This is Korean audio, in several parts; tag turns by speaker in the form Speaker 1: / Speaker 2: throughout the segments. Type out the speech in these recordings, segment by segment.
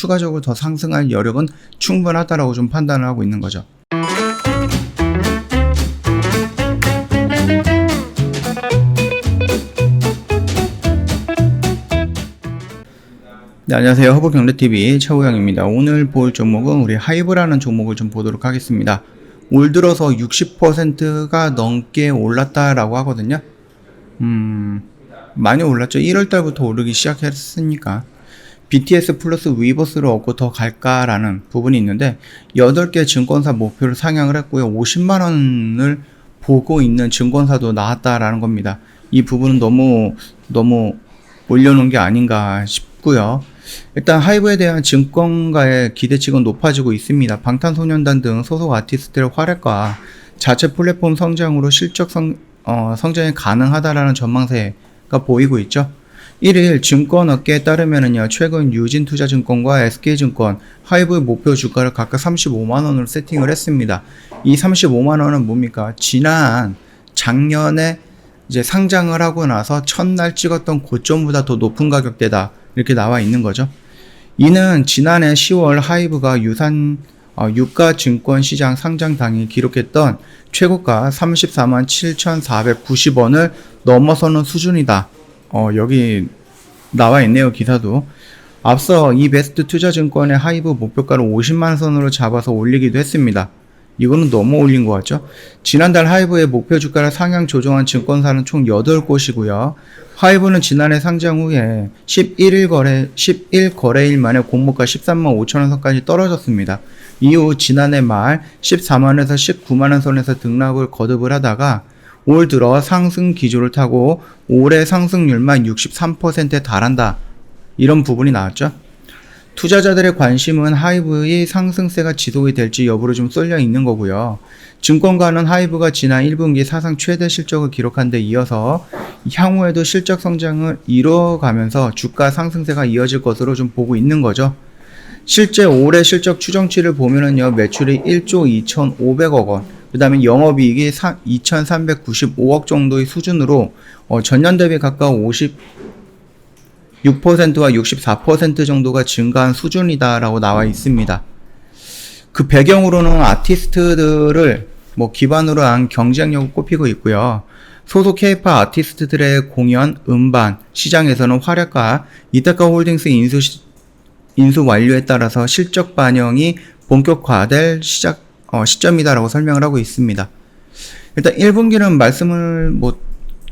Speaker 1: 추가적으로 더 상승할 여력은 충분하다라고 좀 판단을 하고 있는 거죠. 네, 안녕하세요. 허브경제TV 최호영입니다. 오늘 볼 종목은 우리 하이브라는 종목을 좀 보도록 하겠습니다. 올 들어서 60%가 넘게 올랐다라고 하거든요. 많이 올랐죠. 1월달부터 오르기 시작했으니까. BTS 플러스 위버스를 얻고 더 갈까라는 부분이 있는데 8개 증권사 목표를 상향을 했고요. 50만원을 보고 있는 증권사도 나왔다라는 겁니다. 이 부분은 너무 올려놓은 게 아닌가 싶고요. 일단 하이브에 대한 증권가의 기대치가 높아지고 있습니다. 방탄소년단 등 소속 아티스트의 활약과 자체 플랫폼 성장으로 실적 성장이 가능하다라는 전망세가 보이고 있죠. 1일 증권업계에 따르면은요, 최근 유진투자증권과 SK증권, 하이브의 목표 주가를 각각 35만원으로 세팅을 했습니다. 이 35만원은 뭡니까? 작년에 이제 상장을 하고 나서 첫날 찍었던 고점보다 더 높은 가격대다. 이렇게 나와 있는 거죠. 이는 지난해 10월 하이브가 유가증권 시장 상장 당일 기록했던 최고가 34만 7,490원을 넘어서는 수준이다. 여기 나와 있네요, 기사도. 앞서 이베스트 투자증권의 하이브 목표가를 50만 선으로 잡아서 올리기도 했습니다. 이거는 너무 올린 것 같죠? 지난달 하이브의 목표 주가를 상향 조정한 증권사는 총 8곳이고요. 하이브는 지난해 상장 후에 11거래일 만에 공모가 13만 5천원 선까지 떨어졌습니다. 이후 지난해 말 14만원에서 19만원 선에서 등락을 거듭을 하다가 올 들어 상승 기조를 타고 올해 상승률만 63%에 달한다. 이런 부분이 나왔죠. 투자자들의 관심은 하이브의 상승세가 지속이 될지 여부를 좀 쏠려 있는 거고요. 증권가는 하이브가 지난 1분기 사상 최대 실적을 기록한 데 이어서 향후에도 실적 성장을 이뤄가면서 주가 상승세가 이어질 것으로 좀 보고 있는 거죠. 실제 올해 실적 추정치를 보면은요, 매출이 1조 2,500억 원, 그 다음에 영업이익이 2,395억 정도의 수준으로 전년 대비 각각 6%와 64% 정도가 증가한 수준이다라고 나와 있습니다. 그 배경으로는 아티스트들을 기반으로 한 경쟁력을 꼽히고 있고요. 소속 K-POP 아티스트들의 공연, 음반, 시장에서는 활약과 이타카 홀딩스 인수 완료에 따라서 실적 반영이 본격화될 시점이다라고 설명을 하고 있습니다. 일단 1분기는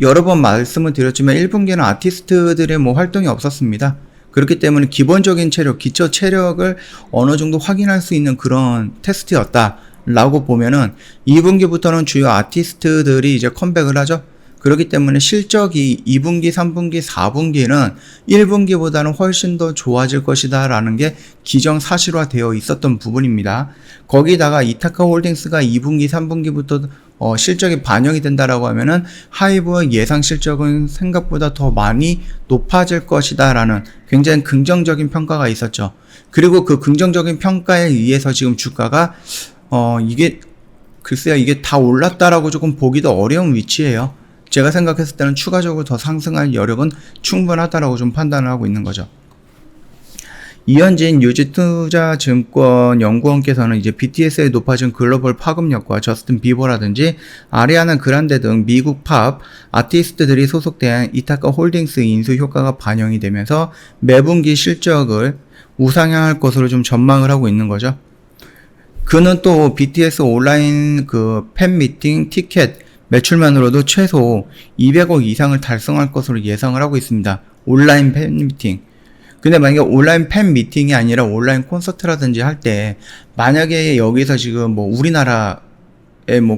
Speaker 1: 여러 번 말씀을 드렸지만 1분기는 아티스트들의 활동이 없었습니다. 그렇기 때문에 기본적인 기초 체력을 어느 정도 확인할 수 있는 그런 테스트였다라고 보면은 2분기부터는 주요 아티스트들이 이제 컴백을 하죠. 그렇기 때문에 실적이 2분기, 3분기, 4분기는 1분기보다는 훨씬 더 좋아질 것이다 라는 게 기정사실화 되어 있었던 부분입니다. 거기다가 이타카 홀딩스가 2분기, 3분기부터 실적이 반영이 된다라고 하면은 하이브의 예상 실적은 생각보다 더 많이 높아질 것이다 라는 굉장히 긍정적인 평가가 있었죠. 그리고 그 긍정적인 평가에 의해서 지금 주가가 이게 다 올랐다라고 조금 보기도 어려운 위치예요. 제가 생각했을 때는 추가적으로 더 상승할 여력은 충분하다라고 좀 판단을 하고 있는 거죠. 이현진 유진투자증권 연구원께서는 이제 BTS의 높아진 글로벌 파급력과 저스틴 비버라든지 아리아나 그란데 등 미국 팝 아티스트들이 소속된 이타카 홀딩스 인수 효과가 반영이 되면서 매분기 실적을 우상향할 것으로 좀 전망을 하고 있는 거죠. 그는 또 BTS 온라인 팬미팅 티켓 매출만으로도 최소 200억 이상을 달성할 것으로 예상을 하고 있습니다. 온라인 팬미팅. 근데 만약에 온라인 팬미팅이 아니라 온라인 콘서트라든지 할 때 만약에 여기서 지금 우리나라의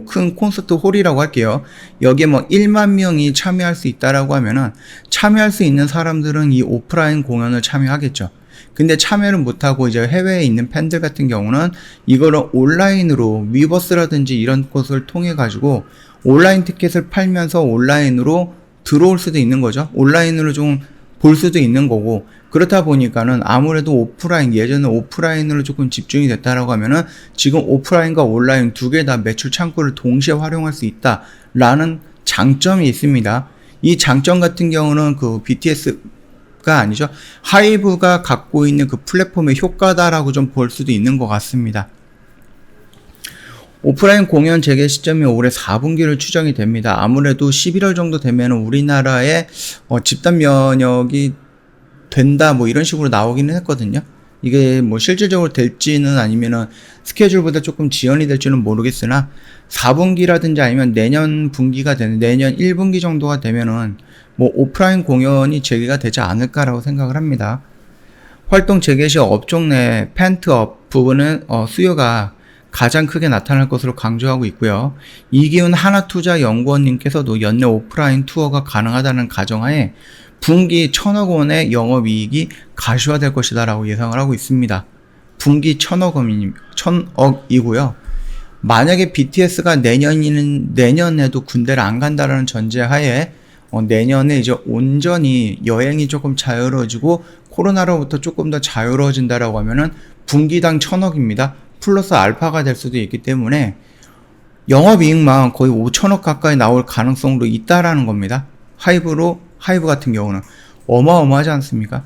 Speaker 1: 큰 콘서트 홀이라고 할게요. 여기에 1만 명이 참여할 수 있다라고 하면은 참여할 수 있는 사람들은 이 오프라인 공연을 참여하겠죠. 근데 참여를 못하고 이제 해외에 있는 팬들 같은 경우는 이거를 온라인으로 위버스라든지 이런 곳을 통해 가지고 온라인 티켓을 팔면서 온라인으로 들어올 수도 있는 거죠. 온라인으로 좀 볼 수도 있는 거고, 그렇다 보니까는 아무래도 예전에 오프라인으로 조금 집중이 됐다라고 하면은 지금 오프라인과 온라인 두 개 다 매출 창구를 동시에 활용할 수 있다라는 장점이 있습니다. 이 장점 같은 경우는 BTS 아니죠. 하이브가 갖고 있는 그 플랫폼의 효과다라고 좀 볼 수도 있는 것 같습니다. 오프라인 공연 재개 시점이 올해 4분기를 추정이 됩니다. 아무래도 11월 정도 되면 우리나라의 집단 면역이 된다 뭐 이런 식으로 나오기는 했거든요. 이게 뭐 실질적으로 될지는 아니면은 스케줄보다 조금 지연이 될지는 모르겠으나 4분기라든지 아니면 내년 분기가 되는 내년 1분기 정도가 되면은 뭐 오프라인 공연이 재개가 되지 않을까라고 생각을 합니다. 활동 재개 시 업종 내 펜트업 부분은 수요가 가장 크게 나타날 것으로 강조하고 있고요. 이기훈 하나투자연구원님께서도 연내 오프라인 투어가 가능하다는 가정하에 분기 1,000억 원의 영업이익이 가시화될 것이다 라고 예상을 하고 있습니다. 분기 1,000억이고요. 만약에 BTS가 내년에도 군대를 안 간다라는 전제하에 내년에 이제 온전히 여행이 조금 자유로워지고 코로나로부터 조금 더 자유로워진다라고 하면은 분기당 1,000억입니다. 플러스 알파가 될 수도 있기 때문에 영업이익만 거의 5천억 가까이 나올 가능성도 있다라는 겁니다. 하이브 같은 경우는 어마어마하지 않습니까?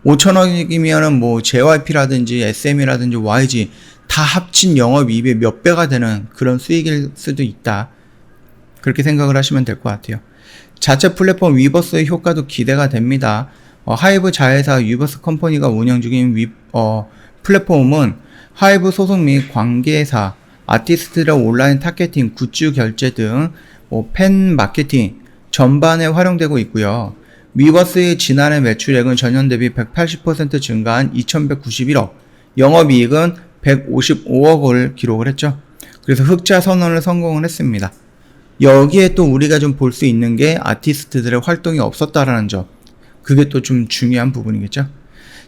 Speaker 1: 5천억이면은 뭐 JYP라든지 SM이라든지 YG 다 합친 영업이익의 몇 배가 되는 그런 수익일 수도 있다. 그렇게 생각을 하시면 될 것 같아요. 자체 플랫폼 위버스의 효과도 기대가 됩니다. 하이브 자회사 위버스 컴퍼니가 운영 중인 플랫폼은 하이브 소속 및 관계사, 아티스트들의 온라인 타겟팅, 굿즈 결제 등 팬 마케팅 전반에 활용되고 있고요. 위버스의 지난해 매출액은 전년 대비 180% 증가한 2,191억, 영업이익은 155억을 기록을 했죠. 그래서 흑자 선언을 성공을 했습니다. 여기에 또 우리가 좀 볼 수 있는 게 아티스트들의 활동이 없었다라는 점. 그게 또 좀 중요한 부분이겠죠.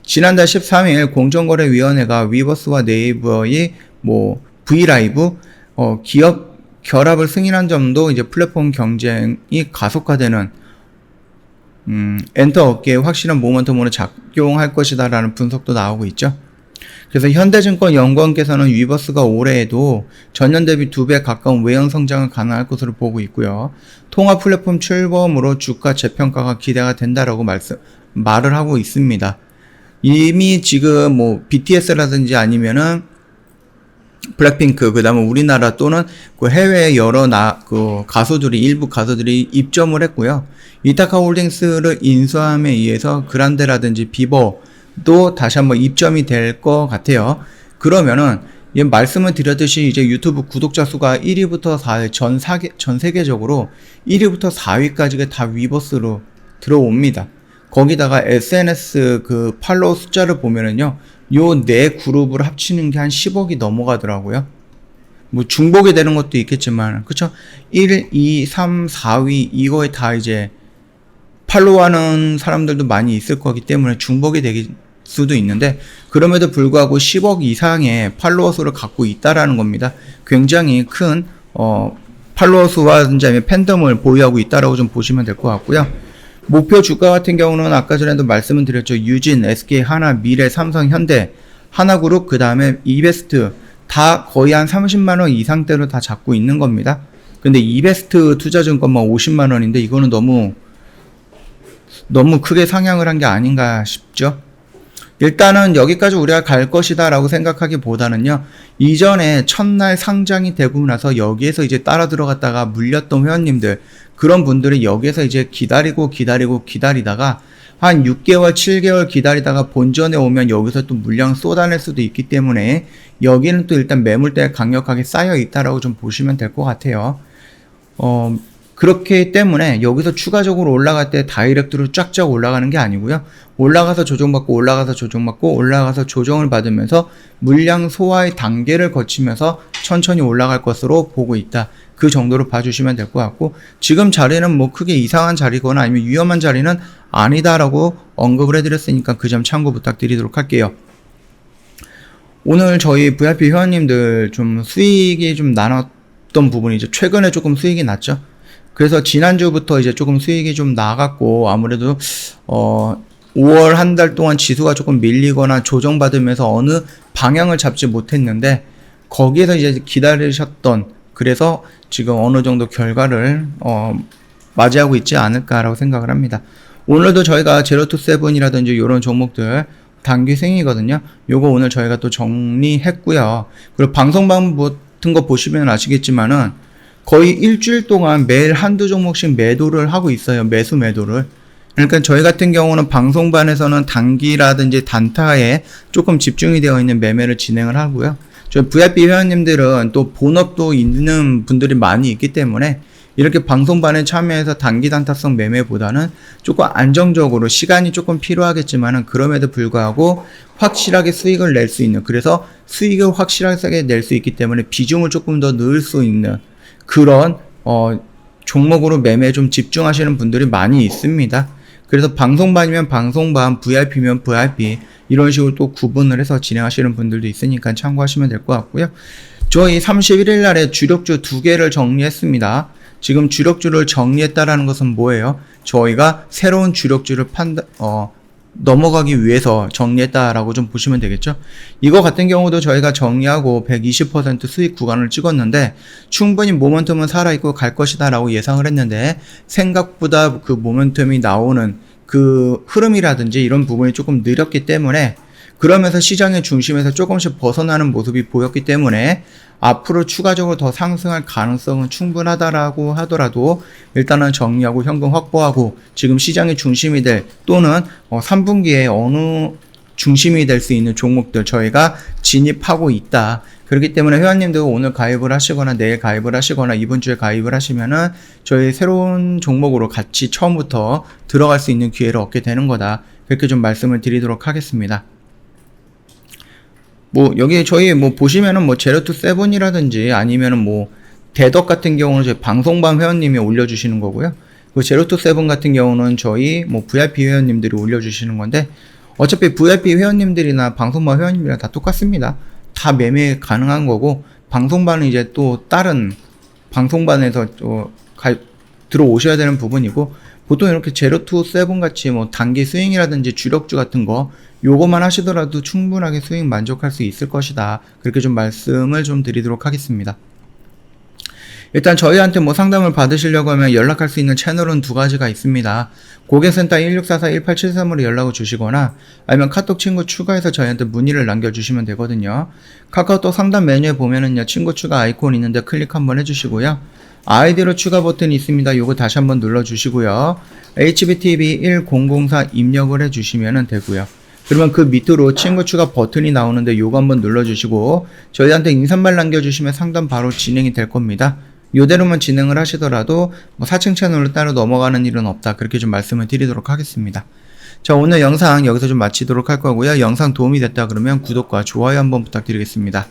Speaker 1: 지난달 13일 공정거래위원회가 위버스와 네이버의 브이라이브 기업 결합을 승인한 점도 이제 플랫폼 경쟁이 가속화되는 엔터 업계에 확실한 모멘텀으로 작용할 것이다라는 분석도 나오고 있죠. 그래서 현대증권 연구원께서는 위버스가 올해에도 전년 대비 2배 가까운 외형 성장을 가능할 것으로 보고 있고요. 통합 플랫폼 출범으로 주가 재평가가 기대가 된다라고 말을 하고 있습니다. 이미 지금 BTS라든지 아니면은 블랙핑크, 그 다음에 우리나라 또는 그 해외의 일부 가수들이 입점을 했고요. 이타카 홀딩스를 인수함에 의해서 그란데라든지 비버도 다시 한번 입점이 될 것 같아요. 그러면은, 말씀을 드렸듯이 이제 유튜브 구독자 수가 1위부터 4위, 전 세계적으로 1위부터 4위까지가 다 위버스로 들어옵니다. 거기다가 SNS 그 팔로워 숫자를 보면은요, 요 네 그룹을 합치는 게 한 10억이 넘어가더라고요. 중복이 되는 것도 있겠지만, 그쵸? 1, 2, 3, 4위, 이거에 다 이제 팔로우하는 사람들도 많이 있을 거기 때문에 중복이 될 수도 있는데, 그럼에도 불구하고 10억 이상의 팔로워 수를 갖고 있다라는 겁니다. 굉장히 큰, 팔로워 수와든지 아니면 팬덤을 보유하고 있다라고 좀 보시면 될 것 같고요. 목표 주가 같은 경우는 아까 전에도 말씀을 드렸죠. 유진, SK, 하나, 미래, 삼성, 현대, 하나그룹, 그 다음에 이베스트 다 거의 한 30만원 이상대로 다 잡고 있는 겁니다. 근데 이베스트 투자증권만 50만원인데 이거는 너무 크게 상향을 한 게 아닌가 싶죠. 일단은 여기까지 우리가 갈 것이다 라고 생각하기보다는요, 이전에 첫날 상장이 되고 나서 여기에서 이제 따라 들어갔다가 물렸던 회원님들, 그런 분들이 여기에서 이제 기다리다가 한 6개월, 7개월 기다리다가 본전에 오면 여기서 또 물량 쏟아낼 수도 있기 때문에 여기는 또 일단 매물대가 강력하게 쌓여 있다라고 좀 보시면 될 것 같아요. 그렇기 때문에 여기서 추가적으로 올라갈 때 다이렉트로 쫙쫙 올라가는 게 아니고요. 올라가서 조정받고 올라가서 조정을 받으면서 물량 소화의 단계를 거치면서 천천히 올라갈 것으로 보고 있다. 그 정도로 봐주시면 될 것 같고, 지금 자리는 크게 이상한 자리거나 아니면 위험한 자리는 아니다라고 언급을 해드렸으니까 그 점 참고 부탁드리도록 할게요. 오늘 저희 VIP 회원님들 좀 수익이 좀 나눴던 부분이죠. 최근에 조금 수익이 났죠. 그래서 지난주부터 이제 조금 수익이 좀 나갔고, 아무래도 5월 한 달 동안 지수가 조금 밀리거나 조정받으면서 어느 방향을 잡지 못했는데, 거기에서 이제 기다리셨던, 그래서 지금 어느 정도 결과를 맞이하고 있지 않을까라고 생각을 합니다. 오늘도 저희가 제로투세븐이라든지 이런 종목들 단기 생이거든요. 요거 오늘 저희가 또 정리했고요. 그리고 방송방 같은 거 보시면 아시겠지만은 거의 일주일 동안 매일 한두 종목씩 매도를 하고 있어요. 매수 매도를. 그러니까 저희 같은 경우는 방송반에서는 단기라든지 단타에 조금 집중이 되어 있는 매매를 진행을 하고요. 저희 VIP 회원님들은 또 본업도 있는 분들이 많이 있기 때문에 이렇게 방송반에 참여해서 단기 단타성 매매보다는 조금 안정적으로 시간이 조금 필요하겠지만은 그럼에도 불구하고 확실하게 수익을 낼 수 있는, 그래서 수익을 확실하게 낼 수 있기 때문에 비중을 조금 더 넣을 수 있는 그런 종목으로 매매에 좀 집중하시는 분들이 많이 있습니다. 그래서 방송반이면 방송반, VIP면 VIP 이런 식으로 또 구분을 해서 진행하시는 분들도 있으니까 참고하시면 될 것 같고요. 저희 31일 날에 주력주 2개를 정리했습니다. 지금 주력주를 정리했다라는 것은 뭐예요? 저희가 새로운 주력주를 넘어가기 위해서 정리했다라고 좀 보시면 되겠죠? 이거 같은 경우도 저희가 정리하고 120% 수익 구간을 찍었는데 충분히 모멘텀은 살아있고 갈 것이다 라고 예상을 했는데 생각보다 그 모멘텀이 나오는 그 흐름이라든지 이런 부분이 조금 느렸기 때문에, 그러면서 시장의 중심에서 조금씩 벗어나는 모습이 보였기 때문에 앞으로 추가적으로 더 상승할 가능성은 충분하다라고 하더라도 일단은 정리하고 현금 확보하고 지금 시장의 중심이 될 또는 3분기에 어느 중심이 될 수 있는 종목들 저희가 진입하고 있다. 그렇기 때문에 회원님들 오늘 가입을 하시거나 내일 가입을 하시거나 이번 주에 가입을 하시면은 저희 새로운 종목으로 같이 처음부터 들어갈 수 있는 기회를 얻게 되는 거다. 그렇게 좀 말씀을 드리도록 하겠습니다. 여기 저희 보시면은 제로투세븐이라든지 아니면은 대덕 같은 경우는 저희 방송반 회원님이 올려주시는 거고요. 그 제로투세븐 같은 경우는 저희 VIP 회원님들이 올려주시는 건데, 어차피 VIP 회원님들이나 방송반 회원님이랑 다 똑같습니다. 다 매매 가능한 거고, 방송반은 이제 또 다른 방송반에서 들어오셔야 되는 부분이고, 보통 이렇게 제로투세븐 같이 단기 스윙이라든지 주력주 같은 거 요거만 하시더라도 충분하게 수익 만족할 수 있을 것이다. 그렇게 좀 말씀을 좀 드리도록 하겠습니다. 일단 저희한테 상담을 받으시려고 하면 연락할 수 있는 채널은 2가지가 있습니다. 고객센터 1644-1873으로 연락을 주시거나 아니면 카톡 친구 추가해서 저희한테 문의를 남겨주시면 되거든요. 카카오톡 상담 메뉴에 보면은요, 친구 추가 아이콘 있는데 클릭 한번 해주시고요. 아이디로 추가 버튼이 있습니다. 요거 다시 한번 눌러주시고요. HBTV1004 입력을 해주시면 되고요. 그러면 그 밑으로 친구 추가 버튼이 나오는데 요거 한번 눌러주시고 저희한테 인사말 남겨주시면 상담 바로 진행이 될 겁니다. 요대로만 진행을 하시더라도 4층 채널로 따로 넘어가는 일은 없다. 그렇게 좀 말씀을 드리도록 하겠습니다. 자, 오늘 영상 여기서 좀 마치도록 할 거고요. 영상 도움이 됐다 그러면 구독과 좋아요 한번 부탁드리겠습니다.